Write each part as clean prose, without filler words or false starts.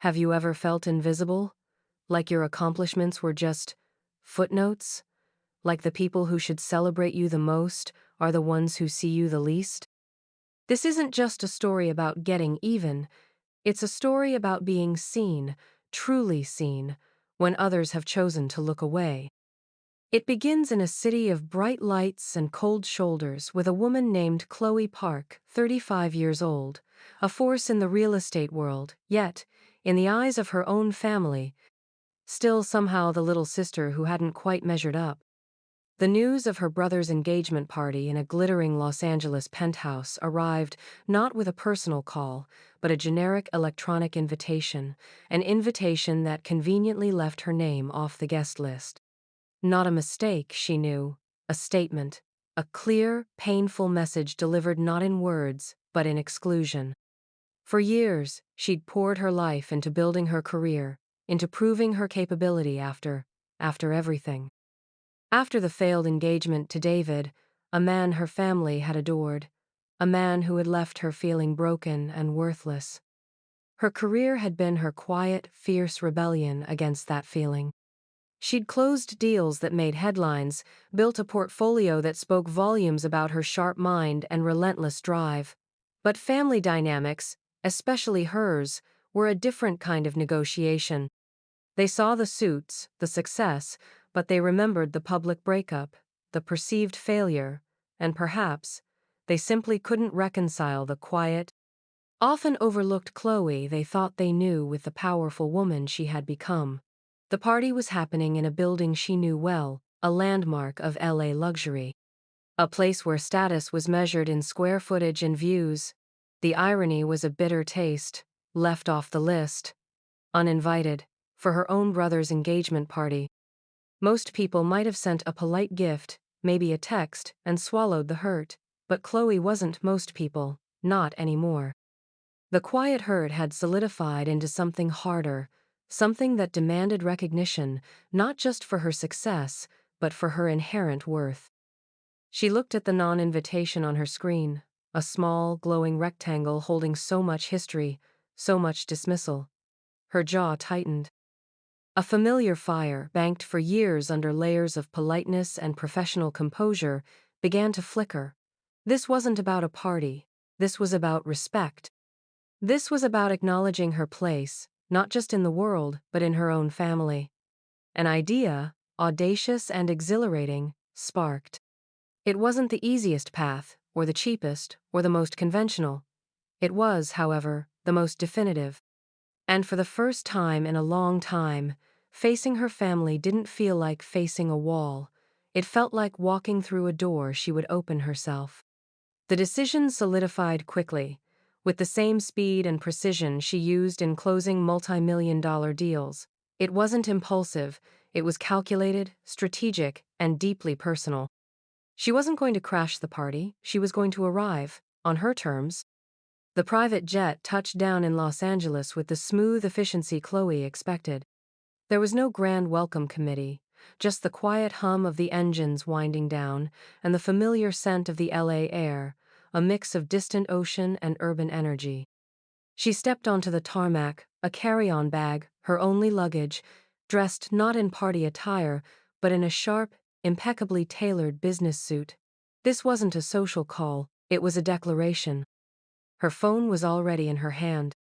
Have you ever felt invisible? Like your accomplishments were just footnotes? Like the people who should celebrate you the most are the ones who see you the least? This isn't just a story about getting even, it's a story about being seen, truly seen, when others have chosen to look away. It begins in a city of bright lights and cold shoulders with a woman named Chloe Park, 35 years old, a force in the real estate world, yet, in the eyes of her own family, still somehow the little sister who hadn't quite measured up. The news of her brother's engagement party in a glittering Los Angeles penthouse arrived not with a personal call, but a generic electronic invitation, an invitation that conveniently left her name off the guest list. Not a mistake, she knew, a statement, a clear, painful message delivered not in words, but in exclusion. For years, she'd poured her life into building her career, into proving her capability after everything. After the failed engagement to David, a man her family had adored, a man who had left her feeling broken and worthless. Her career had been her quiet, fierce rebellion against that feeling. She'd closed deals that made headlines, built a portfolio that spoke volumes about her sharp mind and relentless drive. But family dynamics, especially hers, were a different kind of negotiation. They saw the suits, the success, but they remembered the public breakup, the perceived failure, and perhaps, they simply couldn't reconcile the quiet, often overlooked Chloe they thought they knew with the powerful woman she had become. The party was happening in a building she knew well, a landmark of LA luxury. A place where status was measured in square footage and views. The irony was a bitter taste, left off the list, uninvited, for her own brother's engagement party. Most people might have sent a polite gift, maybe a text, and swallowed the hurt, but Chloe wasn't most people, not anymore. The quiet hurt had solidified into something harder, something that demanded recognition, not just for her success, but for her inherent worth. She looked at the non-invitation on her screen, a small, glowing rectangle holding so much history, so much dismissal. Her jaw tightened. A familiar fire, banked for years under layers of politeness and professional composure, began to flicker. This wasn't about a party. This was about respect. This was about acknowledging her place, not just in the world, but in her own family. An idea, audacious and exhilarating, sparked. It wasn't the easiest path, or the cheapest, or the most conventional. It was, however, the most definitive. And for the first time in a long time, facing her family didn't feel like facing a wall. It felt like walking through a door she would open herself. The decision solidified quickly, with the same speed and precision she used in closing multi-million-dollar deals. It wasn't impulsive, it was calculated, strategic, and deeply personal. She wasn't going to crash the party, she was going to arrive, on her terms. The private jet touched down in Los Angeles with the smooth efficiency Chloe expected. There was no grand welcome committee, just the quiet hum of the engines winding down, and the familiar scent of the LA air, a mix of distant ocean and urban energy. She stepped onto the tarmac, a carry-on bag, her only luggage, dressed not in party attire, but in a sharp, impeccably tailored business suit. This wasn't a social call, it was a declaration. Her phone was already in her hand.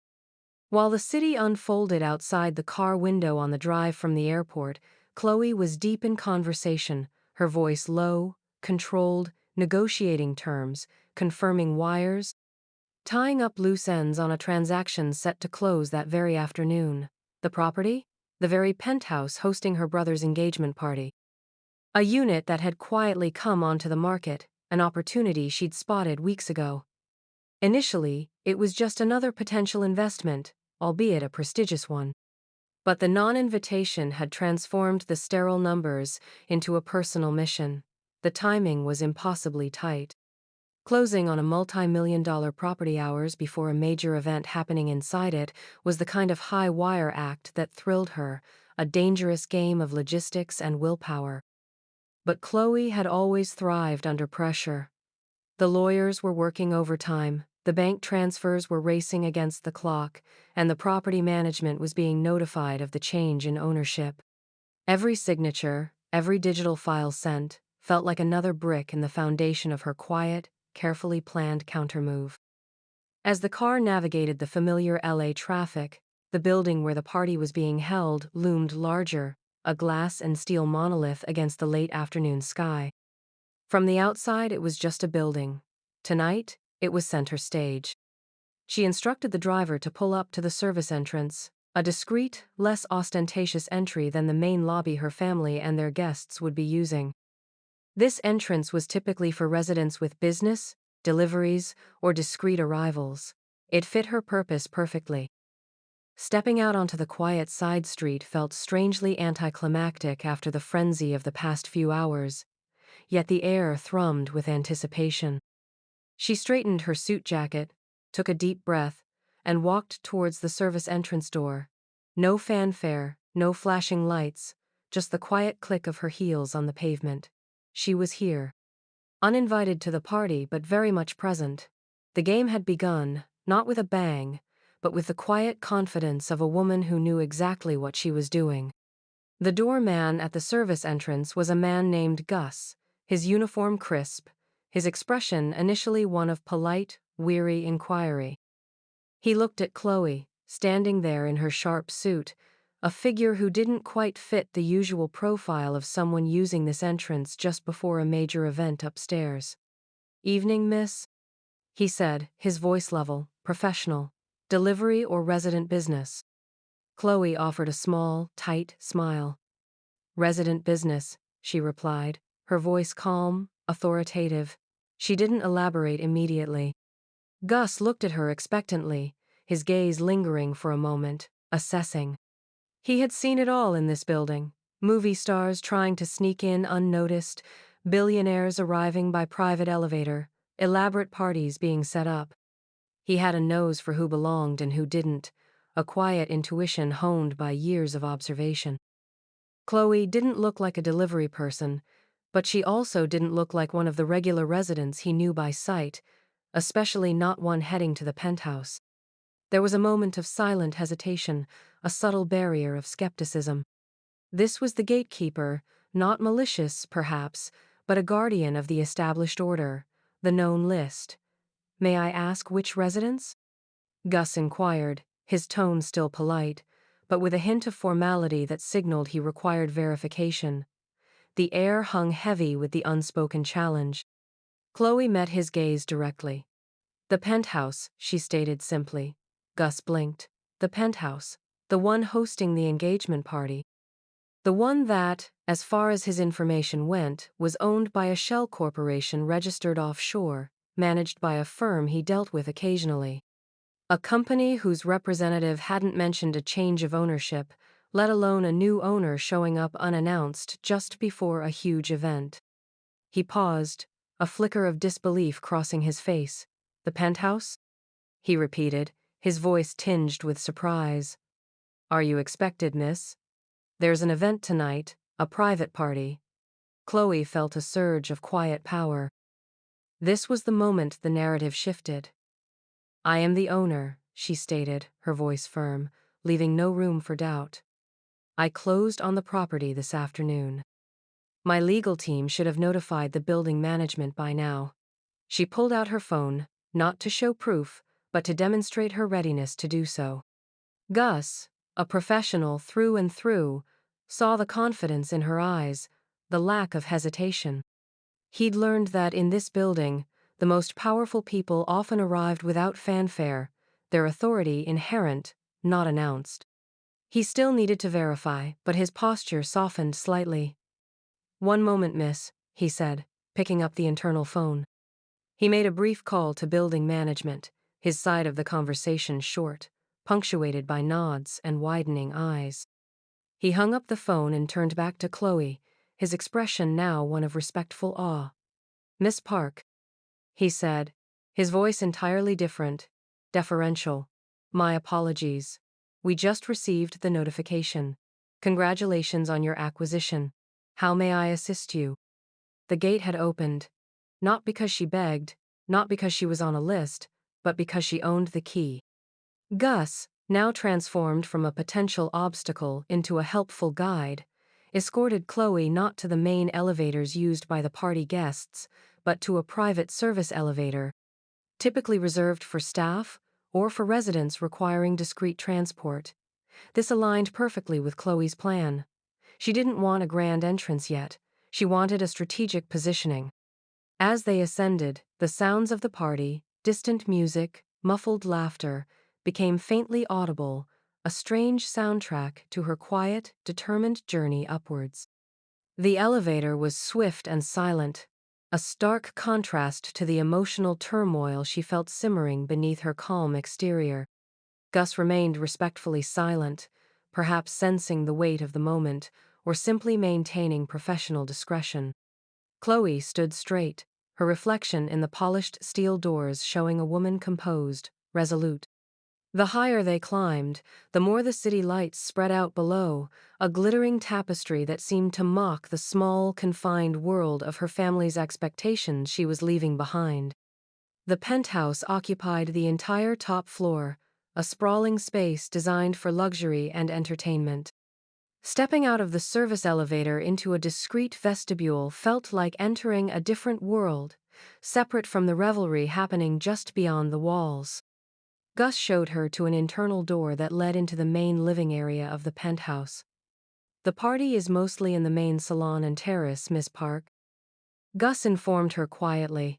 While the city unfolded outside the car window on the drive from the airport, Chloe was deep in conversation, her voice low, controlled, negotiating terms, confirming wires, tying up loose ends on a transaction set to close that very afternoon. The property? The very penthouse hosting her brother's engagement party. A unit that had quietly come onto the market, an opportunity she'd spotted weeks ago. Initially, it was just another potential investment, albeit a prestigious one. But the non-invitation had transformed the sterile numbers into a personal mission. The timing was impossibly tight. Closing on a multi-million-dollar property hours before a major event happening inside it was the kind of high-wire act that thrilled her, a dangerous game of logistics and willpower. But Chloe had always thrived under pressure. The lawyers were working overtime, The bank transfers were racing against the clock, and the property management was being notified of the change in ownership. Every signature, every digital file sent, felt like another brick in the foundation of her quiet, carefully planned countermove. As the car navigated the familiar LA traffic, the building where the party was being held loomed larger, a glass and steel monolith against the late afternoon sky. From the outside, it was just a building. Tonight, it was center stage. She instructed the driver to pull up to the service entrance, a discreet, less ostentatious entry than the main lobby her family and their guests would be using. This entrance was typically for residents with business, deliveries, or discreet arrivals. It fit her purpose perfectly. Stepping out onto the quiet side street felt strangely anticlimactic after the frenzy of the past few hours, yet the air thrummed with anticipation. She straightened her suit jacket, took a deep breath, and walked towards the service entrance door. No fanfare, no flashing lights, just the quiet click of her heels on the pavement. She was here. Uninvited to the party but very much present. The game had begun, not with a bang, but with the quiet confidence of a woman who knew exactly what she was doing. The doorman at the service entrance was a man named Gus, his uniform crisp, his expression initially one of polite, weary inquiry. He looked at Chloe, standing there in her sharp suit, a figure who didn't quite fit the usual profile of someone using this entrance just before a major event upstairs. "Evening, miss?" he said, his voice level, professional. "Delivery or resident business?" Chloe offered a small, tight smile. "Resident business," she replied, her voice calm, authoritative. She didn't elaborate immediately. Gus looked at her expectantly, his gaze lingering for a moment, assessing. He had seen it all in this building. Movie stars trying to sneak in unnoticed, billionaires arriving by private elevator, elaborate parties being set up. He had a nose for who belonged and who didn't, a quiet intuition honed by years of observation. Chloe didn't look like a delivery person, but she also didn't look like one of the regular residents he knew by sight, especially not one heading to the penthouse. There was a moment of silent hesitation, a subtle barrier of skepticism. This was the gatekeeper, not malicious, perhaps, but a guardian of the established order, the known list. "May I ask which residence?" Gus inquired, his tone still polite, but with a hint of formality that signaled he required verification. The air hung heavy with the unspoken challenge. Chloe met his gaze directly. "The penthouse," she stated simply. Gus blinked. "The penthouse. The one hosting the engagement party. The one that, as far as his information went, was owned by a shell corporation registered offshore, managed by a firm he dealt with occasionally. A company whose representative hadn't mentioned a change of ownership, let alone a new owner showing up unannounced just before a huge event." He paused, a flicker of disbelief crossing his face. "The penthouse?" he repeated, his voice tinged with surprise. "Are you expected, miss? There's an event tonight, a private party." Chloe felt a surge of quiet power. This was the moment the narrative shifted. "I am the owner," she stated, her voice firm, leaving no room for doubt. "I closed on the property this afternoon. My legal team should have notified the building management by now." She pulled out her phone, not to show proof, but to demonstrate her readiness to do so. Gus, a professional through and through, saw the confidence in her eyes, the lack of hesitation. He'd learned that in this building, the most powerful people often arrived without fanfare, their authority inherent, not announced. He still needed to verify, but his posture softened slightly. "One moment, miss," he said, picking up the internal phone. He made a brief call to building management, his side of the conversation short, punctuated by nods and widening eyes. He hung up the phone and turned back to Chloe, his expression now one of respectful awe. "Miss Park," he said, his voice entirely different, deferential. "My apologies. We just received the notification. Congratulations on your acquisition. How may I assist you?" The gate had opened. Not because she begged, not because she was on a list, but because she owned the key. Gus, now transformed from a potential obstacle into a helpful guide, escorted Chloe not to the main elevators used by the party guests, but to a private service elevator, typically reserved for staff or for residents requiring discreet transport. This aligned perfectly with Chloe's plan. She didn't want a grand entrance yet. She wanted a strategic positioning. As they ascended, the sounds of the party, distant music, muffled laughter, became faintly audible, a strange soundtrack to her quiet, determined journey upwards. The elevator was swift and silent, a stark contrast to the emotional turmoil she felt simmering beneath her calm exterior. Gus remained respectfully silent, perhaps sensing the weight of the moment, or simply maintaining professional discretion. Chloe stood straight, her reflection in the polished steel doors showing a woman composed, resolute. The higher they climbed, the more the city lights spread out below, a glittering tapestry that seemed to mock the small, confined world of her family's expectations she was leaving behind. The penthouse occupied the entire top floor, a sprawling space designed for luxury and entertainment. Stepping out of the service elevator into a discreet vestibule felt like entering a different world, separate from the revelry happening just beyond the walls. Gus showed her to an internal door that led into the main living area of the penthouse. "The party is mostly in the main salon and terrace, Miss Park," Gus informed her quietly.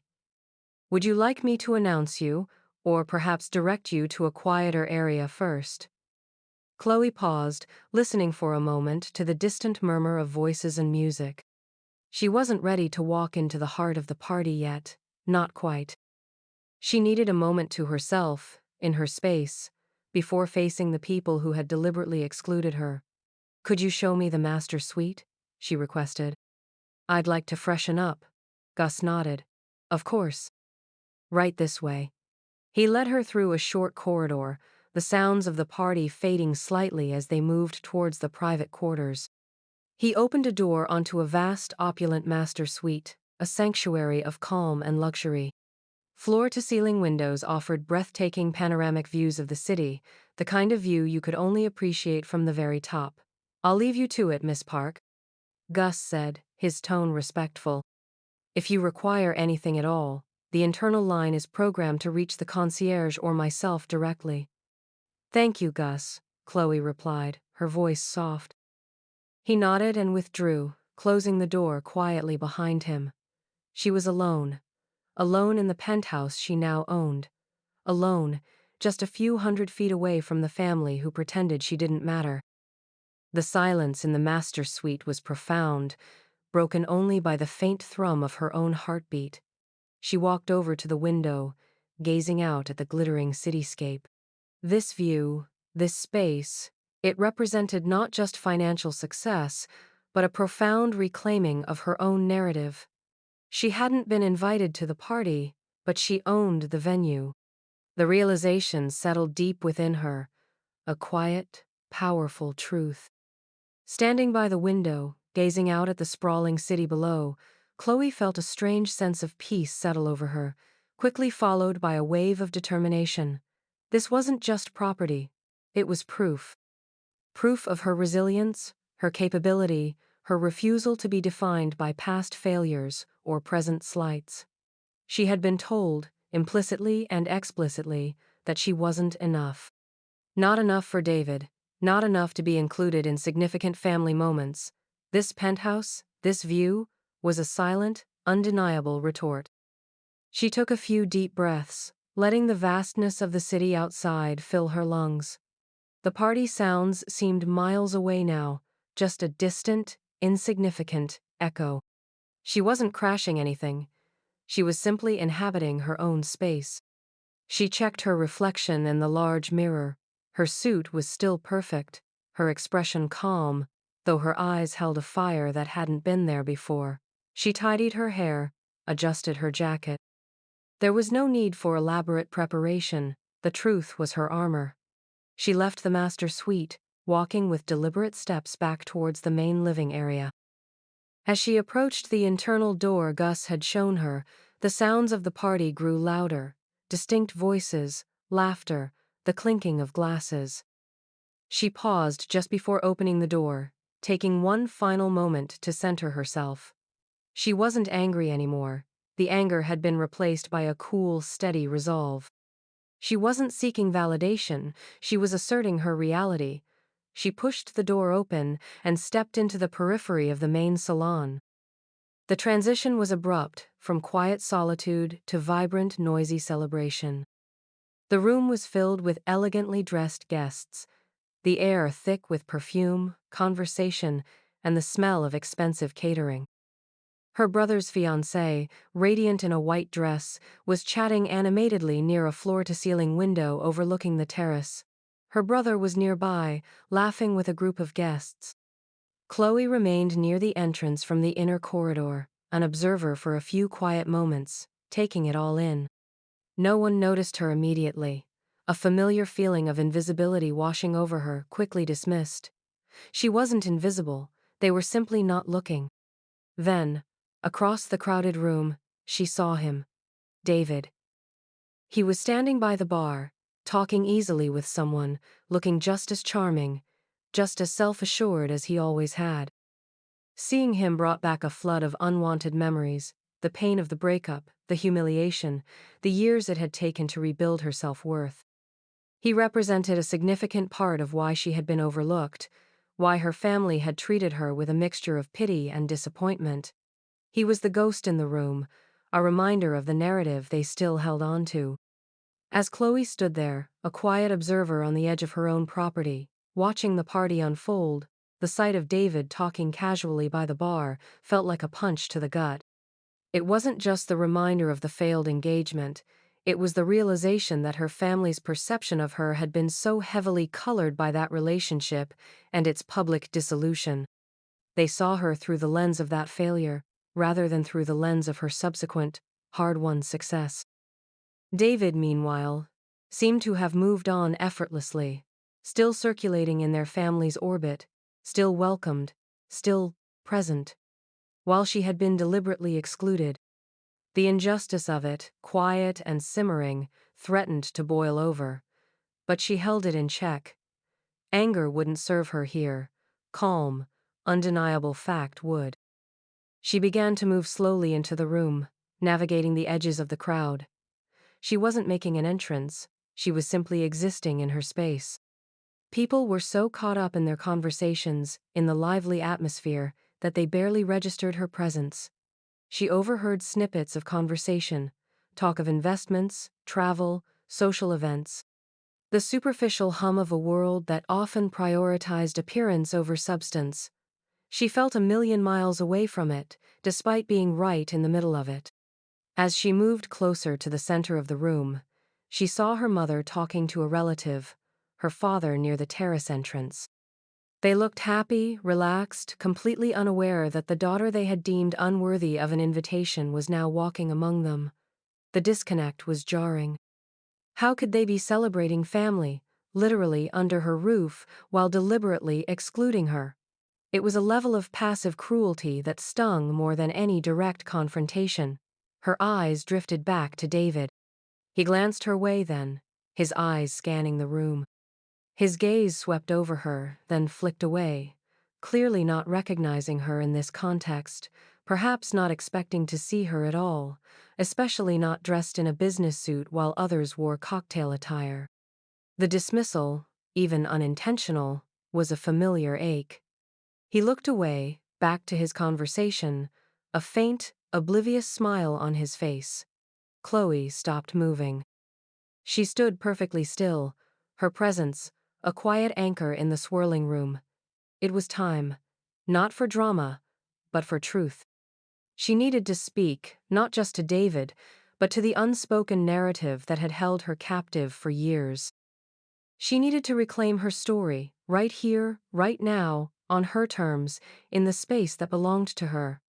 "Would you like me to announce you, or perhaps direct you to a quieter area first?" Chloe paused, listening for a moment to the distant murmur of voices and music. She wasn't ready to walk into the heart of the party yet, not quite. She needed a moment to herself, in her space, before facing the people who had deliberately excluded her. "Could you show me the master suite?" she requested. "I'd like to freshen up." Gus nodded. "Of course. Right this way." He led her through a short corridor, the sounds of the party fading slightly as they moved towards the private quarters. He opened a door onto a vast, opulent master suite, a sanctuary of calm and luxury. Floor-to-ceiling windows offered breathtaking panoramic views of the city, the kind of view you could only appreciate from the very top. "I'll leave you to it, Miss Park," Gus said, his tone respectful. "If you require anything at all, the internal line is programmed to reach the concierge or myself directly." "Thank you, Gus," Chloe replied, her voice soft. He nodded and withdrew, closing the door quietly behind him. She was alone. Alone in the penthouse she now owned. Alone, just a few hundred feet away from the family who pretended she didn't matter. The silence in the master suite was profound, broken only by the faint thrum of her own heartbeat. She walked over to the window, gazing out at the glittering cityscape. This view, this space, it represented not just financial success, but a profound reclaiming of her own narrative. She hadn't been invited to the party, but she owned the venue. The realization settled deep within her, a quiet, powerful truth. Standing by the window, gazing out at the sprawling city below, Chloe felt a strange sense of peace settle over her, quickly followed by a wave of determination. This wasn't just property, it was proof. Proof of her resilience, her capability, her refusal to be defined by past failures or present slights. She had been told, implicitly and explicitly, that she wasn't enough. Not enough for David, not enough to be included in significant family moments. This penthouse, this view, was a silent, undeniable retort. She took a few deep breaths, letting the vastness of the city outside fill her lungs. The party sounds seemed miles away now, just a distant, insignificant echo. She wasn't crashing anything. She was simply inhabiting her own space. She checked her reflection in the large mirror. Her suit was still perfect, her expression calm, though her eyes held a fire that hadn't been there before. She tidied her hair, adjusted her jacket. There was no need for elaborate preparation, the truth was her armor. She left the master suite, walking with deliberate steps back towards the main living area. As she approached the internal door Gus had shown her, the sounds of the party grew louder, distinct voices, laughter, the clinking of glasses. She paused just before opening the door, taking one final moment to center herself. She wasn't angry anymore. The anger had been replaced by a cool, steady resolve. She wasn't seeking validation, she was asserting her reality. She pushed the door open and stepped into the periphery of the main salon. The transition was abrupt, from quiet solitude to vibrant, noisy celebration. The room was filled with elegantly dressed guests, the air thick with perfume, conversation, and the smell of expensive catering. Her brother's fiancée, radiant in a white dress, was chatting animatedly near a floor-to-ceiling window overlooking the terrace. Her brother was nearby, laughing with a group of guests. Chloe remained near the entrance from the inner corridor, an observer for a few quiet moments, taking it all in. No one noticed her immediately. A familiar feeling of invisibility washing over her, quickly dismissed. She wasn't invisible, they were simply not looking. Then, across the crowded room, she saw him. David. He was standing by the bar, talking easily with someone, looking just as charming, just as self-assured as he always had. Seeing him brought back a flood of unwanted memories, the pain of the breakup, the humiliation, the years it had taken to rebuild her self-worth. He represented a significant part of why she had been overlooked, why her family had treated her with a mixture of pity and disappointment. He was the ghost in the room, a reminder of the narrative they still held on to. As Chloe stood there, a quiet observer on the edge of her own property, watching the party unfold, the sight of David talking casually by the bar felt like a punch to the gut. It wasn't just the reminder of the failed engagement, it was the realization that her family's perception of her had been so heavily colored by that relationship and its public dissolution. They saw her through the lens of that failure, rather than through the lens of her subsequent, hard-won success. David, meanwhile, seemed to have moved on effortlessly, still circulating in their family's orbit, still welcomed, still present, while she had been deliberately excluded. The injustice of it, quiet and simmering, threatened to boil over, but she held it in check. Anger wouldn't serve her here. Calm, undeniable fact would. She began to move slowly into the room, navigating the edges of the crowd. She wasn't making an entrance, she was simply existing in her space. People were so caught up in their conversations, in the lively atmosphere, that they barely registered her presence. She overheard snippets of conversation, talk of investments, travel, social events. The superficial hum of a world that often prioritized appearance over substance. She felt a million miles away from it, despite being right in the middle of it. As she moved closer to the center of the room, she saw her mother talking to a relative, her father near the terrace entrance. They looked happy, relaxed, completely unaware that the daughter they had deemed unworthy of an invitation was now walking among them. The disconnect was jarring. How could they be celebrating family, literally under her roof, while deliberately excluding her? It was a level of passive cruelty that stung more than any direct confrontation. Her eyes drifted back to David. He glanced her way then, his eyes scanning the room. His gaze swept over her, then flicked away, clearly not recognizing her in this context, perhaps not expecting to see her at all, especially not dressed in a business suit while others wore cocktail attire. The dismissal, even unintentional, was a familiar ache. He looked away, back to his conversation, a faint, oblivious smile on his face. Chloe stopped moving. She stood perfectly still, her presence, a quiet anchor in the swirling room. It was time, not for drama, but for truth. She needed to speak, not just to David, but to the unspoken narrative that had held her captive for years. She needed to reclaim her story, right here, right now, on her terms, in the space that belonged to her.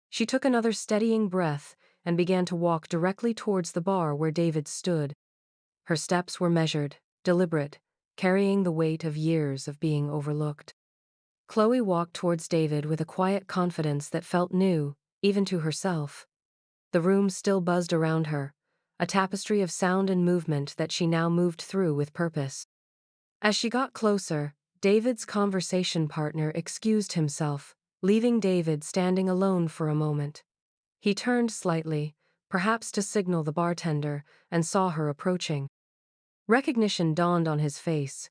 She took another steadying breath and began to walk directly towards the bar where David stood. Her steps were measured, deliberate, carrying the weight of years of being overlooked. Chloe walked towards David with a quiet confidence that felt new, even to herself. The room still buzzed around her, a tapestry of sound and movement that she now moved through with purpose. As she got closer, David's conversation partner excused himself, leaving David standing alone for a moment. He turned slightly, perhaps to signal the bartender, and saw her approaching. Recognition dawned on his face,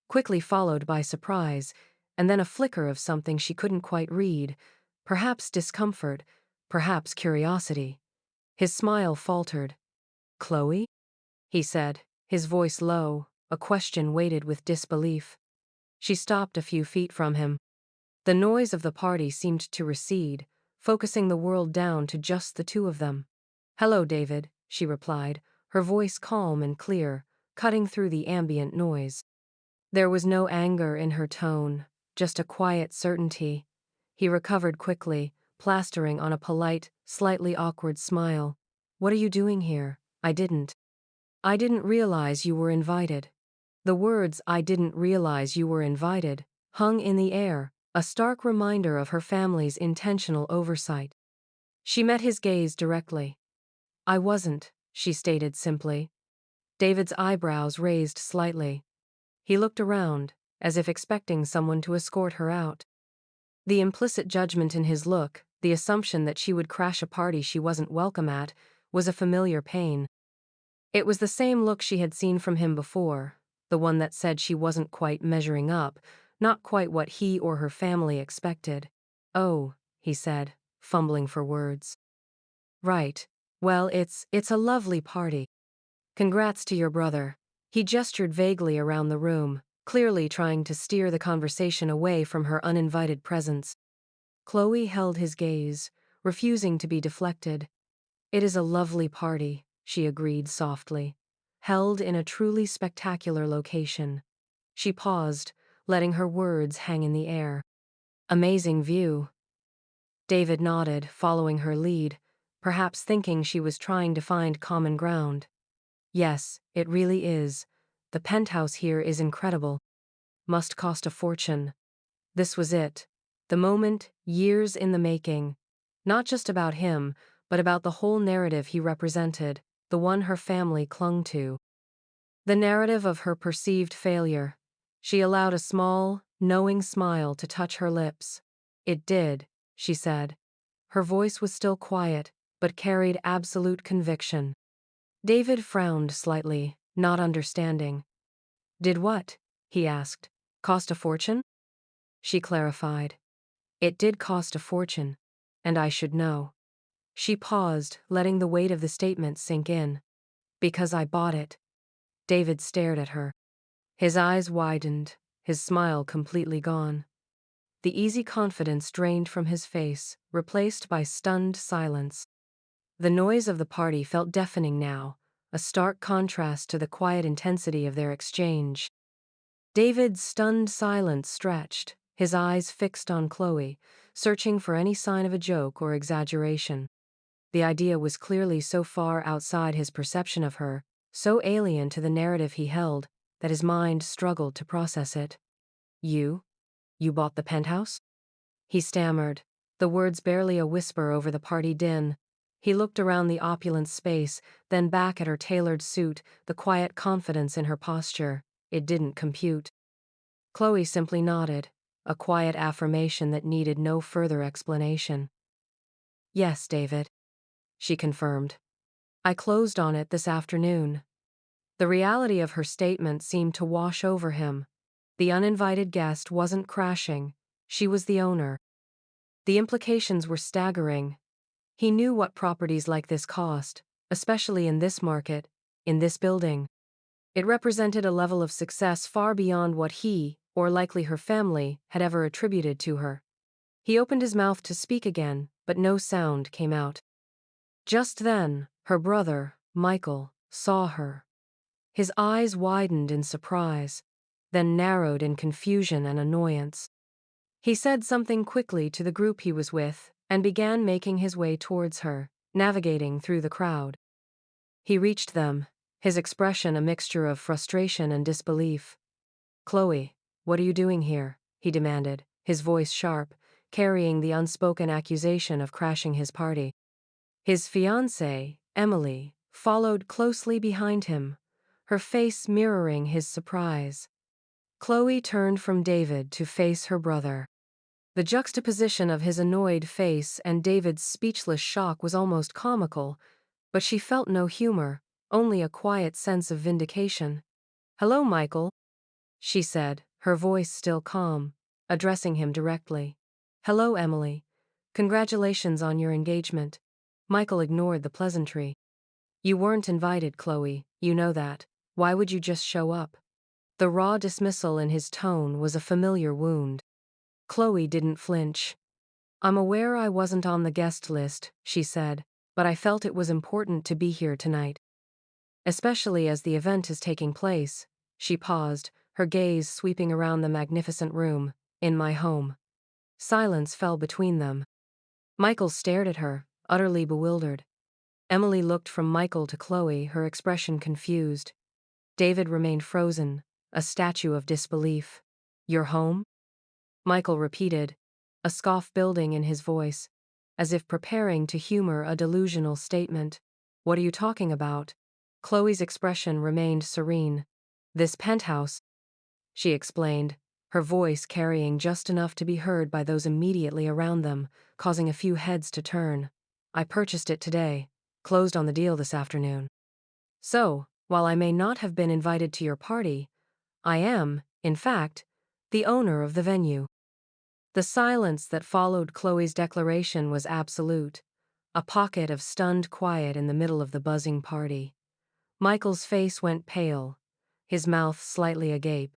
quickly followed by surprise, and then a flicker of something she couldn't quite read, perhaps discomfort, perhaps curiosity. His smile faltered. "Chloe?" he said, his voice low, a question weighted with disbelief. She stopped a few feet from him. The noise of the party seemed to recede, focusing the world down to just the two of them. "Hello, David," she replied, her voice calm and clear, cutting through the ambient noise. There was no anger in her tone, just a quiet certainty. He recovered quickly, plastering on a polite, slightly awkward smile. "What are you doing here?" I didn't realize you were invited." The words "I didn't realize you were invited" hung in the air, a stark reminder of her family's intentional oversight. She met his gaze directly. "I wasn't," she stated simply. David's eyebrows raised slightly. He looked around, as if expecting someone to escort her out. The implicit judgment in his look, the assumption that she would crash a party she wasn't welcome at, was a familiar pain. It was the same look she had seen from him before, the one that said she wasn't quite measuring up, not quite what he or her family expected. "Oh," he said, fumbling for words. "Right. Well, it's a lovely party. Congrats to your brother." He gestured vaguely around the room, clearly trying to steer the conversation away from her uninvited presence. Chloe held his gaze, refusing to be deflected. "It is a lovely party," she agreed softly. "Held in a truly spectacular location." She paused, letting her words hang in the air. "Amazing view." David nodded, following her lead, perhaps thinking she was trying to find common ground. "Yes, it really is. The penthouse here is incredible. Must cost a fortune." This was it. The moment, years in the making. Not just about him, but about the whole narrative he represented, the one her family clung to. The narrative of her perceived failure. She allowed a small, knowing smile to touch her lips. "It did," she said. Her voice was still quiet, but carried absolute conviction. David frowned slightly, not understanding. "Did what?" he asked. "Cost a fortune?" She clarified. "It did cost a fortune, and I should know." She paused, letting the weight of the statement sink in. "Because I bought it." David stared at her. His eyes widened, his smile completely gone. The easy confidence drained from his face, replaced by stunned silence. The noise of the party felt deafening now, a stark contrast to the quiet intensity of their exchange. David's stunned silence stretched, his eyes fixed on Chloe, searching for any sign of a joke or exaggeration. The idea was clearly so far outside his perception of her, so alien to the narrative he held, that his mind struggled to process it. You bought the penthouse?" He stammered, the words barely a whisper over the party din. He looked around the opulent space, then back at her tailored suit, the quiet confidence in her posture. It didn't compute. Chloe simply nodded, a quiet affirmation that needed no further explanation. "Yes, David," she confirmed. "I closed on it this afternoon." The reality of her statement seemed to wash over him. The uninvited guest wasn't crashing, she was the owner. The implications were staggering. He knew what properties like this cost, especially in this market, in this building. It represented a level of success far beyond what he, or likely her family, had ever attributed to her. He opened his mouth to speak again, but no sound came out. Just then, her brother, Michael, saw her. His eyes widened in surprise, then narrowed in confusion and annoyance. He said something quickly to the group he was with and began making his way towards her, navigating through the crowd. He reached them, his expression a mixture of frustration and disbelief. "Chloe, what are you doing here?" he demanded, his voice sharp, carrying the unspoken accusation of crashing his party. His fiancée, Emily, followed closely behind him, her face mirroring his surprise. Chloe turned from David to face her brother. The juxtaposition of his annoyed face and David's speechless shock was almost comical, but she felt no humor, only a quiet sense of vindication. "Hello, Michael," she said, her voice still calm, addressing him directly. "Hello, Emily. Congratulations on your engagement." Michael ignored the pleasantry. "You weren't invited, Chloe, you know that. Why would you just show up?" The raw dismissal in his tone was a familiar wound. Chloe didn't flinch. "I'm aware I wasn't on the guest list," she said, "but I felt it was important to be here tonight. Especially as the event is taking place." She paused, her gaze sweeping around the magnificent room. "In my home." Silence fell between them. Michael stared at her, utterly bewildered. Emily looked from Michael to Chloe, her expression confused. David remained frozen, a statue of disbelief. "Your home?" Michael repeated, a scoff building in his voice, as if preparing to humor a delusional statement. "What are you talking about?" Chloe's expression remained serene. "This penthouse," she explained, her voice carrying just enough to be heard by those immediately around them, causing a few heads to turn. "I purchased it today, closed on the deal this afternoon. So, while I may not have been invited to your party, I am, in fact, the owner of the venue." The silence that followed Chloe's declaration was absolute, a pocket of stunned quiet in the middle of the buzzing party. Michael's face went pale, his mouth slightly agape.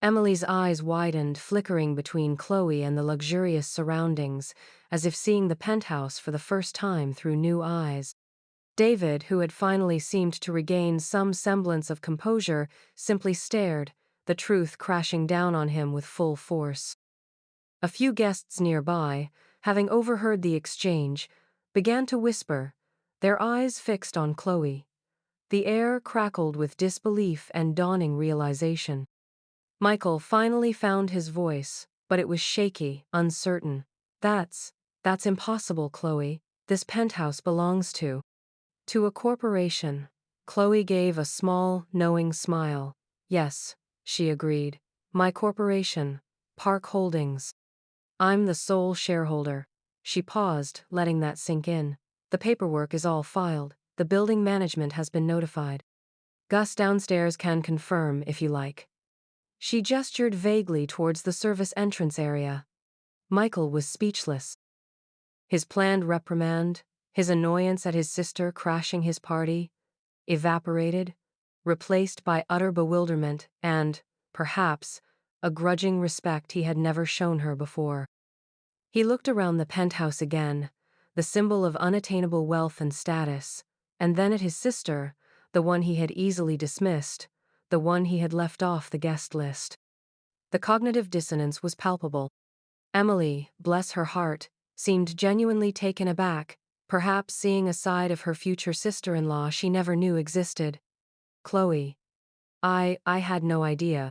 Emily's eyes widened, flickering between Chloe and the luxurious surroundings, as if seeing the penthouse for the first time through new eyes. David, who had finally seemed to regain some semblance of composure, simply stared, the truth crashing down on him with full force. A few guests nearby, having overheard the exchange, began to whisper, their eyes fixed on Chloe. The air crackled with disbelief and dawning realization. Michael finally found his voice, but it was shaky, uncertain. That's impossible, Chloe. This penthouse belongs to a corporation." Chloe gave a small, knowing smile. "Yes," she agreed. "My corporation, Park Holdings. I'm the sole shareholder." She paused, letting that sink in. "The paperwork is all filed. The building management has been notified. Gus downstairs can confirm if you like." She gestured vaguely towards the service entrance area. Michael was speechless. His planned reprimand, his annoyance at his sister crashing his party, evaporated, replaced by utter bewilderment and, perhaps, a grudging respect he had never shown her before. He looked around the penthouse again, the symbol of unattainable wealth and status, and then at his sister, the one he had easily dismissed, the one he had left off the guest list. The cognitive dissonance was palpable. Emily, bless her heart, seemed genuinely taken aback, perhaps seeing a side of her future sister-in-law she never knew existed. "Chloe, I had no idea,"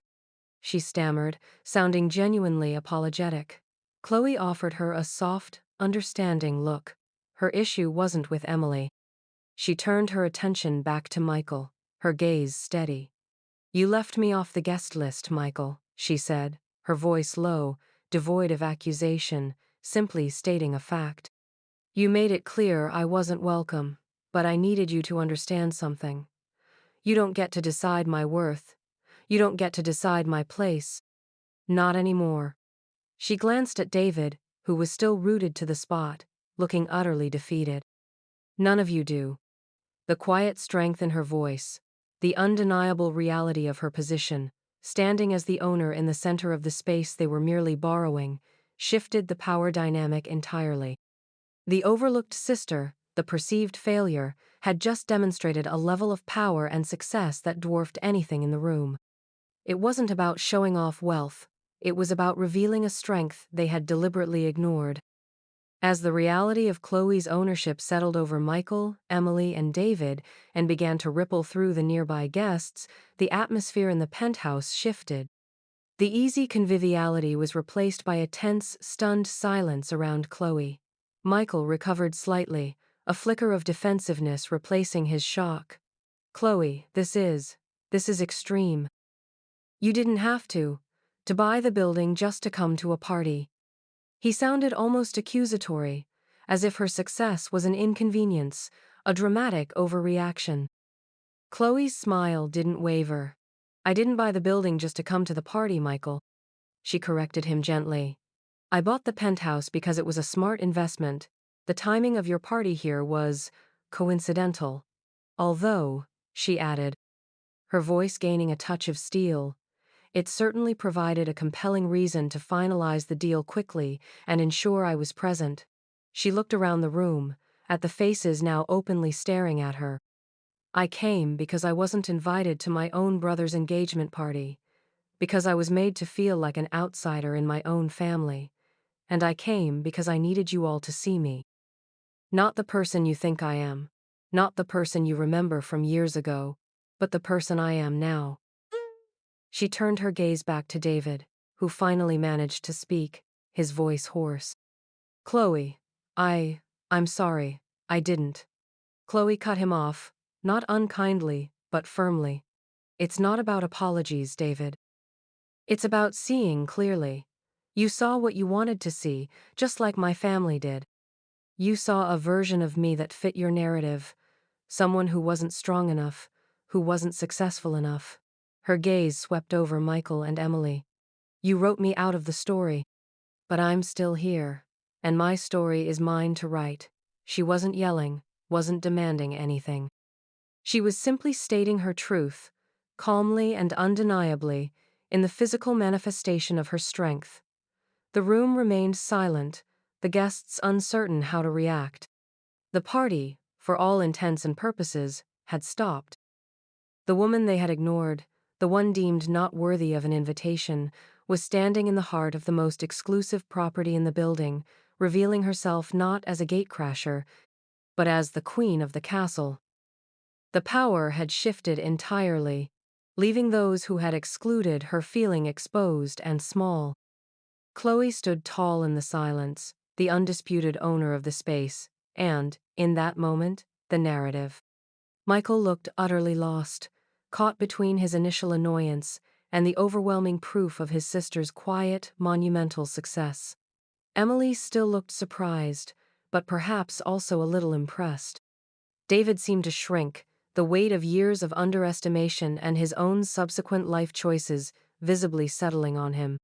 she stammered, sounding genuinely apologetic. Chloe offered her a soft, understanding look. Her issue wasn't with Emily. She turned her attention back to Michael, her gaze steady. "You left me off the guest list, Michael," she said, her voice low, devoid of accusation, simply stating a fact. "You made it clear I wasn't welcome, but I needed you to understand something. You don't get to decide my worth. You don't get to decide my place. Not anymore." She glanced at David, who was still rooted to the spot, looking utterly defeated. "None of you do." The quiet strength in her voice, the undeniable reality of her position, standing as the owner in the center of the space they were merely borrowing, shifted the power dynamic entirely. The overlooked sister, the perceived failure, had just demonstrated a level of power and success that dwarfed anything in the room. It wasn't about showing off wealth, it was about revealing a strength they had deliberately ignored. As the reality of Chloe's ownership settled over Michael, Emily, and David and began to ripple through the nearby guests, the atmosphere in the penthouse shifted. The easy conviviality was replaced by a tense, stunned silence around Chloe. Michael recovered slightly, a flicker of defensiveness replacing his shock. Chloe, this is extreme. You didn't have to buy the building just to come to a party. He sounded almost accusatory, as if her success was an inconvenience, a dramatic overreaction. Chloe's smile didn't waver. I didn't buy the building just to come to the party, Michael. She corrected him gently. I bought the penthouse because it was a smart investment. The timing of your party here was coincidental. Although, she added, her voice gaining a touch of steel, it certainly provided a compelling reason to finalize the deal quickly and ensure I was present. She looked around the room, at the faces now openly staring at her. I came because I wasn't invited to my own brother's engagement party, because I was made to feel like an outsider in my own family, and I came because I needed you all to see me. Not the person you think I am, not the person you remember from years ago, but the person I am now. She turned her gaze back to David, who finally managed to speak, his voice hoarse. Chloe, I'm sorry, I didn't. Chloe cut him off, not unkindly, but firmly. It's not about apologies, David. It's about seeing clearly. You saw what you wanted to see, just like my family did. You saw a version of me that fit your narrative, someone who wasn't strong enough, who wasn't successful enough. Her gaze swept over Michael and Emily. You wrote me out of the story, but I'm still here, and my story is mine to write. She wasn't yelling, wasn't demanding anything. She was simply stating her truth, calmly and undeniably, in the physical manifestation of her strength. The room remained silent, the guests uncertain how to react. The party, for all intents and purposes, had stopped. The woman they had ignored, the one deemed not worthy of an invitation, was standing in the heart of the most exclusive property in the building, revealing herself not as a gatecrasher, but as the queen of the castle. The power had shifted entirely, leaving those who had excluded her feeling exposed and small. Chloe stood tall in the silence, the undisputed owner of the space, and, in that moment, the narrative. Michael looked utterly lost, caught between his initial annoyance and the overwhelming proof of his sister's quiet, monumental success. Emily still looked surprised, but perhaps also a little impressed. David seemed to shrink, the weight of years of underestimation and his own subsequent life choices visibly settling on him.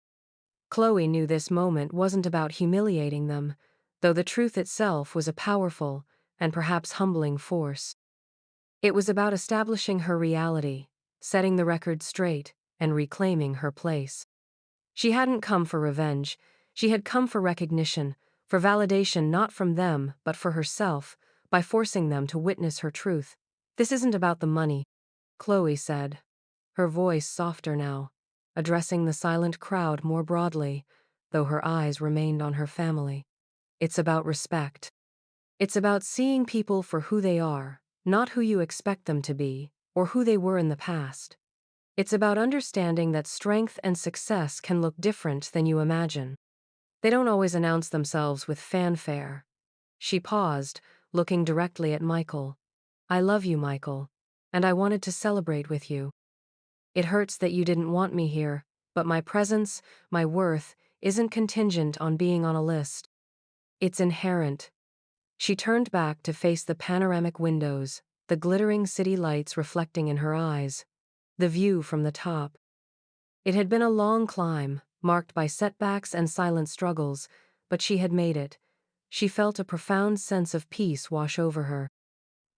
Chloe knew this moment wasn't about humiliating them, though the truth itself was a powerful and perhaps humbling force. It was about establishing her reality, setting the record straight, and reclaiming her place. She hadn't come for revenge, she had come for recognition, for validation not from them, but for herself, by forcing them to witness her truth. This isn't about the money, Chloe said, her voice softer now, addressing the silent crowd more broadly, though her eyes remained on her family. It's about respect. It's about seeing people for who they are, not who you expect them to be, or who they were in the past. It's about understanding that strength and success can look different than you imagine. They don't always announce themselves with fanfare. She paused, looking directly at Michael. I love you, Michael, and I wanted to celebrate with you. It hurts that you didn't want me here, but my presence, my worth, isn't contingent on being on a list. It's inherent. She turned back to face the panoramic windows, the glittering city lights reflecting in her eyes. The view from the top. It had been a long climb, marked by setbacks and silent struggles, but she had made it. She felt a profound sense of peace wash over her.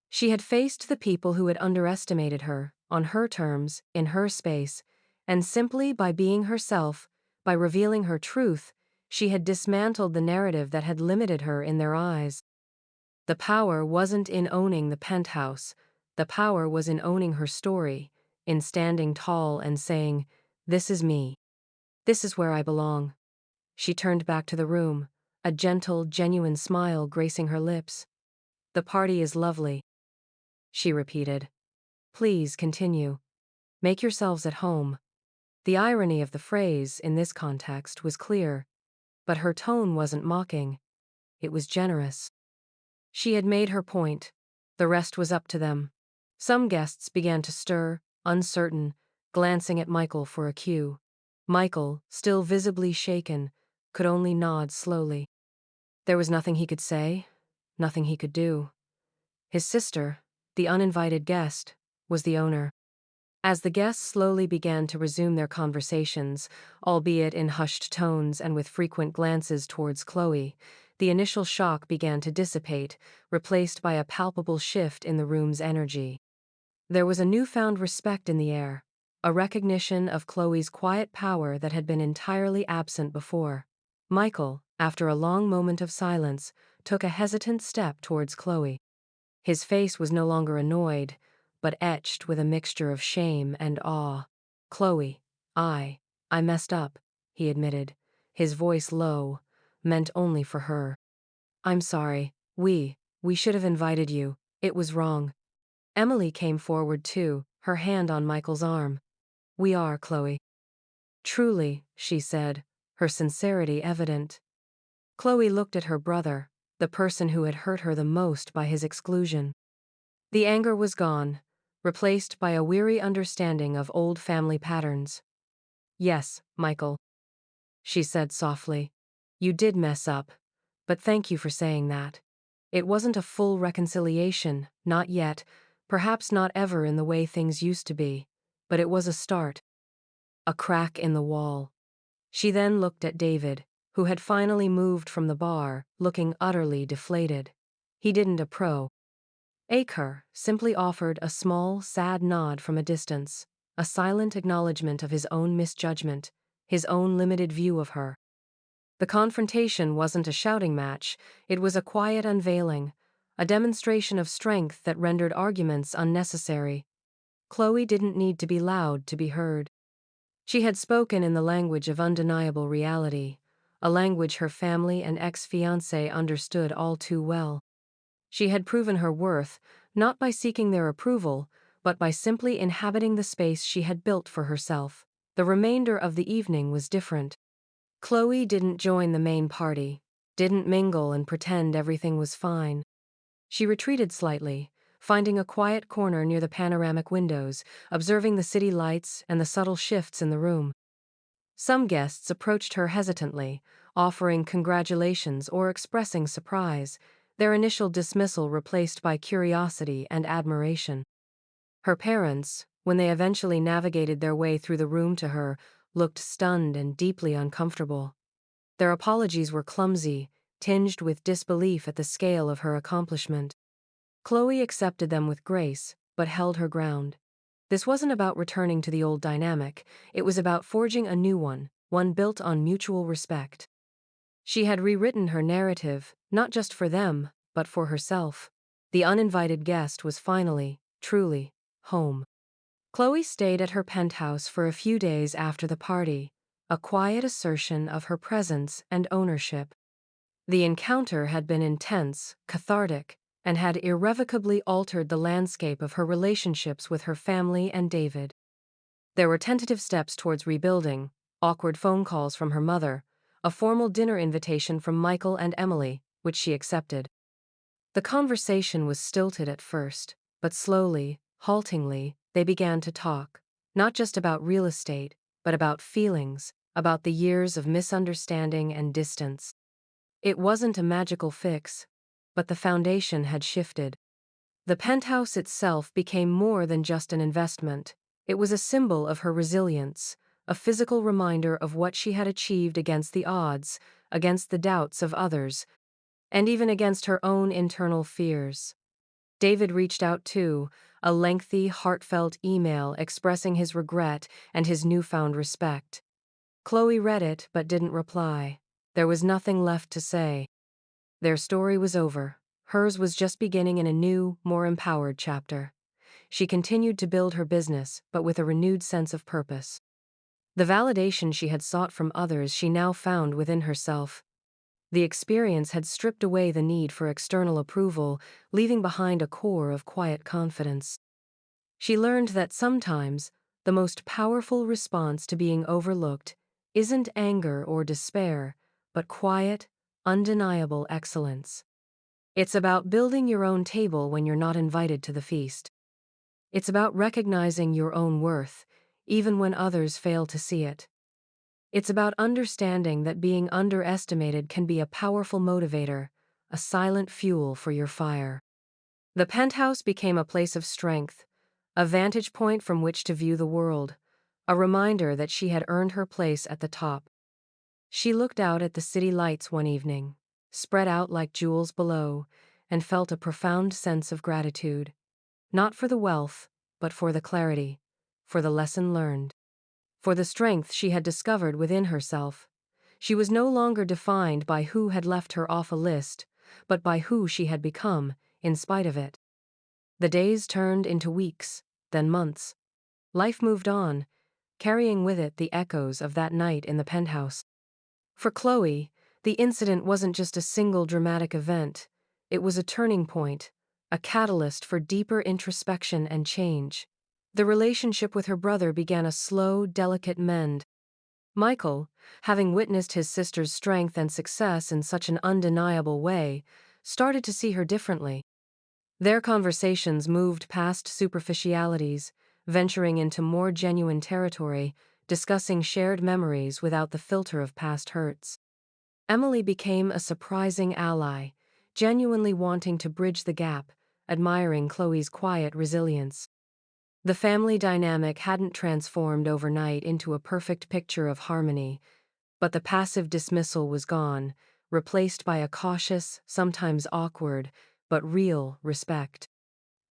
She had faced the people who had underestimated her, on her terms, in her space, and simply by being herself, by revealing her truth, she had dismantled the narrative that had limited her in their eyes. The power wasn't in owning the penthouse, the power was in owning her story, in standing tall and saying, "This is me. This is where I belong." She turned back to the room, a gentle, genuine smile gracing her lips. "The party is lovely," she repeated. "Please continue. Make yourselves at home." The irony of the phrase, in this context, was clear, but her tone wasn't mocking. It was generous. She had made her point. The rest was up to them. Some guests began to stir, uncertain, glancing at Michael for a cue. Michael, still visibly shaken, could only nod slowly. There was nothing he could say, nothing he could do. His sister, the uninvited guest, was the owner. As the guests slowly began to resume their conversations, albeit in hushed tones and with frequent glances towards Chloe, the initial shock began to dissipate, replaced by a palpable shift in the room's energy. There was a newfound respect in the air, a recognition of Chloe's quiet power that had been entirely absent before. Michael, after a long moment of silence, took a hesitant step towards Chloe. His face was no longer annoyed, but etched with a mixture of shame and awe. "Chloe, I messed up," he admitted, his voice low, meant only for her. "I'm sorry. We should have invited you. It was wrong." Emily came forward too, her hand on Michael's arm. "We are, Chloe." "Truly," she said, her sincerity evident. Chloe looked at her brother, the person who had hurt her the most by his exclusion. The anger was gone, replaced by a weary understanding of old family patterns. "Yes, Michael," she said softly. "You did mess up, but thank you for saying that. It wasn't a full reconciliation, not yet, perhaps not ever in the way things used to be, but it was a start. A crack in the wall." She then looked at David, who had finally moved from the bar, looking utterly deflated. He didn't approach. Aker simply offered a small, sad nod from a distance, a silent acknowledgement of his own misjudgment, his own limited view of her. The confrontation wasn't a shouting match, it was a quiet unveiling, a demonstration of strength that rendered arguments unnecessary. Chloe didn't need to be loud to be heard. She had spoken in the language of undeniable reality, a language her family and ex-fiancé understood all too well. She had proven her worth, not by seeking their approval, but by simply inhabiting the space she had built for herself. The remainder of the evening was different. Chloe didn't join the main party, didn't mingle and pretend everything was fine. She retreated slightly, finding a quiet corner near the panoramic windows, observing the city lights and the subtle shifts in the room. Some guests approached her hesitantly, offering congratulations or expressing surprise, their initial dismissal replaced by curiosity and admiration. Her parents, when they eventually navigated their way through the room to her, looked stunned and deeply uncomfortable. Their apologies were clumsy, tinged with disbelief at the scale of her accomplishment. Chloe accepted them with grace, but held her ground. This wasn't about returning to the old dynamic, it was about forging a new one built on mutual respect. She had rewritten her narrative, not just for them, but for herself. The uninvited guest was finally, truly, home. Chloe stayed at her penthouse for a few days after the party, a quiet assertion of her presence and ownership. The encounter had been intense, cathartic, and had irrevocably altered the landscape of her relationships with her family and David. There were tentative steps towards rebuilding, awkward phone calls from her mother, a formal dinner invitation from Michael and Emily, which she accepted. The conversation was stilted at first, but slowly, haltingly, they began to talk, not just about real estate, but about feelings, about the years of misunderstanding and distance. It wasn't a magical fix, but the foundation had shifted. The penthouse itself became more than just an investment. It was a symbol of her resilience, a physical reminder of what she had achieved against the odds, against the doubts of others, and even against her own internal fears. David reached out too, a lengthy, heartfelt email expressing his regret and his newfound respect. Chloe read it but didn't reply. There was nothing left to say. Their story was over. Hers was just beginning in a new, more empowered chapter. She continued to build her business, but with a renewed sense of purpose. The validation she had sought from others she now found within herself. The experience had stripped away the need for external approval, leaving behind a core of quiet confidence. She learned that sometimes, the most powerful response to being overlooked isn't anger or despair, but quiet, undeniable excellence. It's about building your own table when you're not invited to the feast. It's about recognizing your own worth, even when others fail to see it. It's about understanding that being underestimated can be a powerful motivator, a silent fuel for your fire. The penthouse became a place of strength, a vantage point from which to view the world, a reminder that she had earned her place at the top. She looked out at the city lights one evening, spread out like jewels below, and felt a profound sense of gratitude. Not for the wealth, but for the clarity, for the lesson learned, for the strength she had discovered within herself. She was no longer defined by who had left her off a list, but by who she had become, in spite of it. The days turned into weeks, then months. Life moved on, carrying with it the echoes of that night in the penthouse. For Chloe, the incident wasn't just a single dramatic event, it was a turning point, a catalyst for deeper introspection and change. The relationship with her brother began a slow, delicate mend. Michael, having witnessed his sister's strength and success in such an undeniable way, started to see her differently. Their conversations moved past superficialities, venturing into more genuine territory, discussing shared memories without the filter of past hurts. Emily became a surprising ally, genuinely wanting to bridge the gap, admiring Chloe's quiet resilience. The family dynamic hadn't transformed overnight into a perfect picture of harmony, but the passive dismissal was gone, replaced by a cautious, sometimes awkward, but real respect.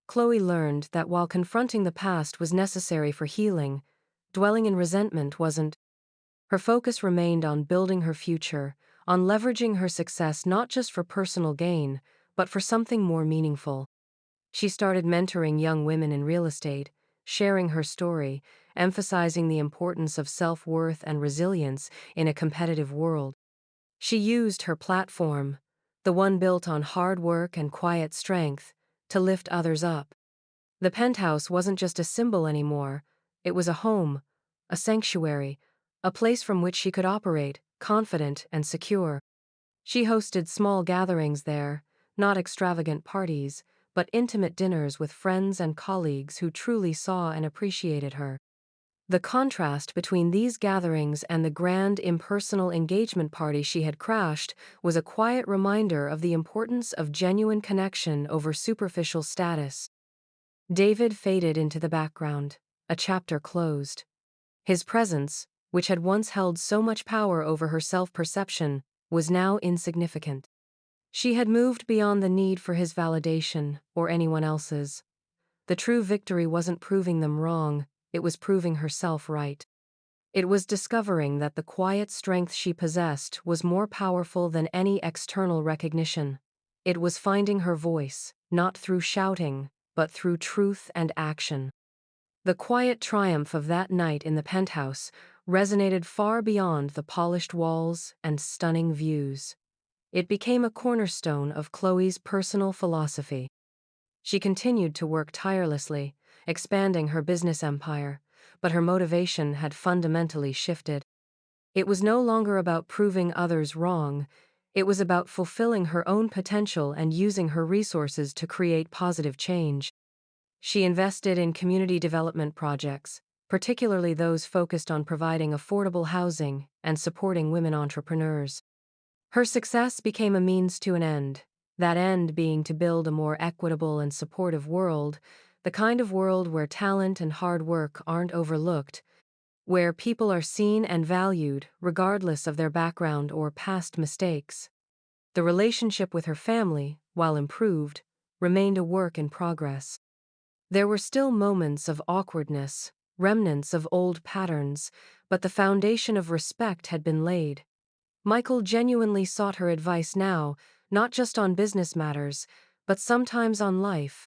Chloe learned that while confronting the past was necessary for healing, dwelling in resentment wasn't. Her focus remained on building her future, on leveraging her success not just for personal gain, but for something more meaningful. She started mentoring young women in real estate, sharing her story, emphasizing the importance of self-worth and resilience in a competitive world. She used her platform, the one built on hard work and quiet strength, to lift others up. The penthouse wasn't just a symbol anymore, it was a home, a sanctuary, a place from which she could operate, confident and secure. She hosted small gatherings there, not extravagant parties, but intimate dinners with friends and colleagues who truly saw and appreciated her. The contrast between these gatherings and the grand impersonal engagement party she had crashed was a quiet reminder of the importance of genuine connection over superficial status. David faded into the background, a chapter closed. His presence, which had once held so much power over her self-perception, was now insignificant. She had moved beyond the need for his validation, or anyone else's. The true victory wasn't proving them wrong, it was proving herself right. It was discovering that the quiet strength she possessed was more powerful than any external recognition. It was finding her voice, not through shouting, but through truth and action. The quiet triumph of that night in the penthouse resonated far beyond the polished walls and stunning views. It became a cornerstone of Chloe's personal philosophy. She continued to work tirelessly, expanding her business empire, but her motivation had fundamentally shifted. It was no longer about proving others wrong, it was about fulfilling her own potential and using her resources to create positive change. She invested in community development projects, particularly those focused on providing affordable housing and supporting women entrepreneurs. Her success became a means to an end, that end being to build a more equitable and supportive world, the kind of world where talent and hard work aren't overlooked, where people are seen and valued regardless of their background or past mistakes. The relationship with her family, while improved, remained a work in progress. There were still moments of awkwardness, remnants of old patterns, but the foundation of respect had been laid. Michael genuinely sought her advice now, not just on business matters, but sometimes on life.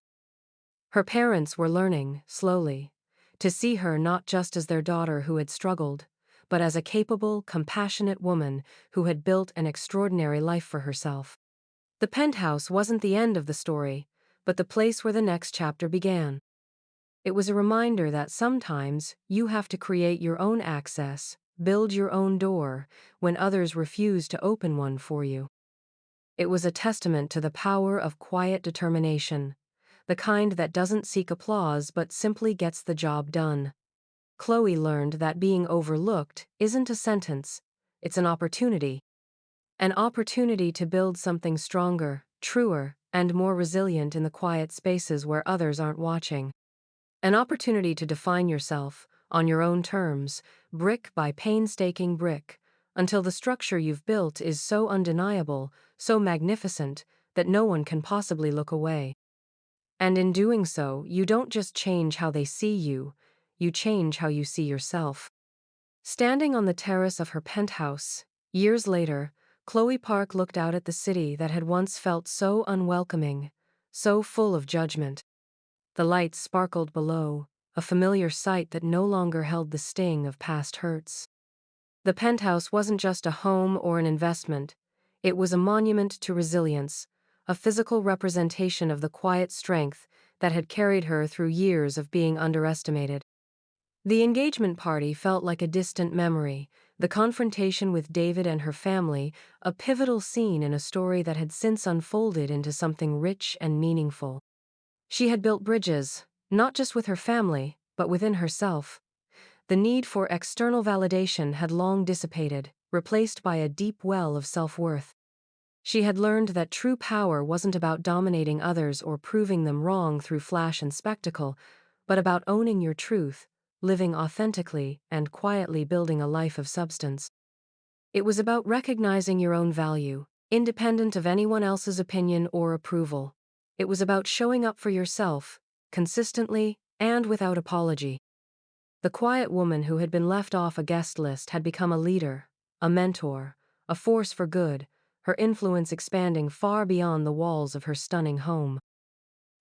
Her parents were learning, slowly, to see her not just as their daughter who had struggled, but as a capable, compassionate woman who had built an extraordinary life for herself. The penthouse wasn't the end of the story, but the place where the next chapter began. It was a reminder that sometimes you have to create your own access, build your own door, when others refuse to open one for you. It was a testament to the power of quiet determination, the kind that doesn't seek applause but simply gets the job done. Chloe learned that being overlooked isn't a sentence, it's an opportunity. An opportunity to build something stronger, truer, and more resilient in the quiet spaces where others aren't watching. An opportunity to define yourself, on your own terms, brick by painstaking brick, until the structure you've built is so undeniable, so magnificent, that no one can possibly look away. And in doing so, you don't just change how they see you change how you see yourself. Standing on the terrace of her penthouse, years later, Chloe Park looked out at the city that had once felt so unwelcoming, so full of judgment. The lights sparkled below, a familiar sight that no longer held the sting of past hurts. The penthouse wasn't just a home or an investment, it was a monument to resilience, a physical representation of the quiet strength that had carried her through years of being underestimated. The engagement party felt like a distant memory, the confrontation with David and her family, a pivotal scene in a story that had since unfolded into something rich and meaningful. She had built bridges, not just with her family, but within herself. The need for external validation had long dissipated, replaced by a deep well of self-worth. She had learned that true power wasn't about dominating others or proving them wrong through flash and spectacle, but about owning your truth, living authentically, and quietly building a life of substance. It was about recognizing your own value, independent of anyone else's opinion or approval. It was about showing up for yourself, consistently, and without apology. The quiet woman who had been left off a guest list had become a leader, a mentor, a force for good, her influence expanding far beyond the walls of her stunning home.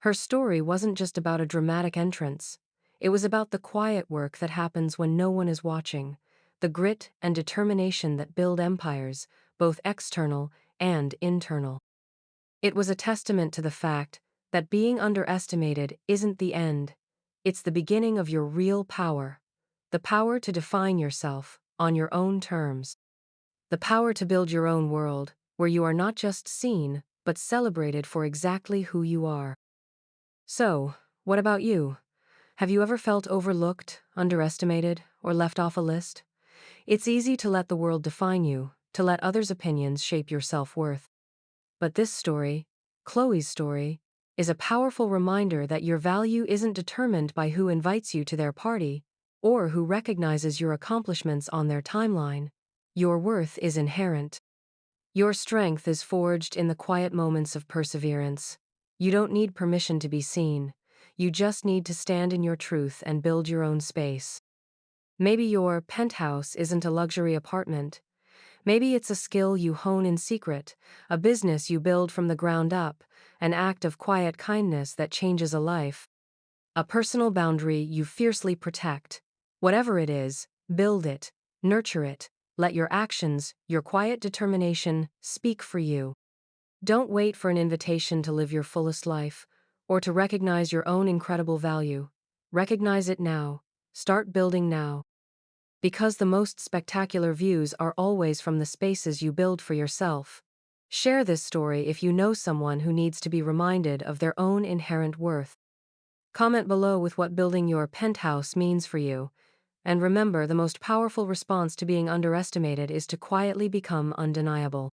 Her story wasn't just about a dramatic entrance. It was about the quiet work that happens when no one is watching, the grit and determination that build empires, both external and internal. It was a testament to the fact that being underestimated isn't the end, it's the beginning of your real power. The power to define yourself, on your own terms. The power to build your own world, where you are not just seen, but celebrated for exactly who you are. So, what about you? Have you ever felt overlooked, underestimated, or left off a list? It's easy to let the world define you, to let others' opinions shape your self-worth. But this story, Chloe's story, is a powerful reminder that your value isn't determined by who invites you to their party, or who recognizes your accomplishments on their timeline. Your worth is inherent. Your strength is forged in the quiet moments of perseverance. You don't need permission to be seen. You just need to stand in your truth and build your own space. Maybe your penthouse isn't a luxury apartment. Maybe it's a skill you hone in secret, a business you build from the ground up, an act of quiet kindness that changes a life, a personal boundary you fiercely protect. Whatever it is, build it, nurture it, let your actions, your quiet determination, speak for you. Don't wait for an invitation to live your fullest life, or to recognize your own incredible value. Recognize it now. Start building now. Because the most spectacular views are always from the spaces you build for yourself. Share this story if you know someone who needs to be reminded of their own inherent worth. Comment below with what building your penthouse means for you. And remember, the most powerful response to being underestimated is to quietly become undeniable.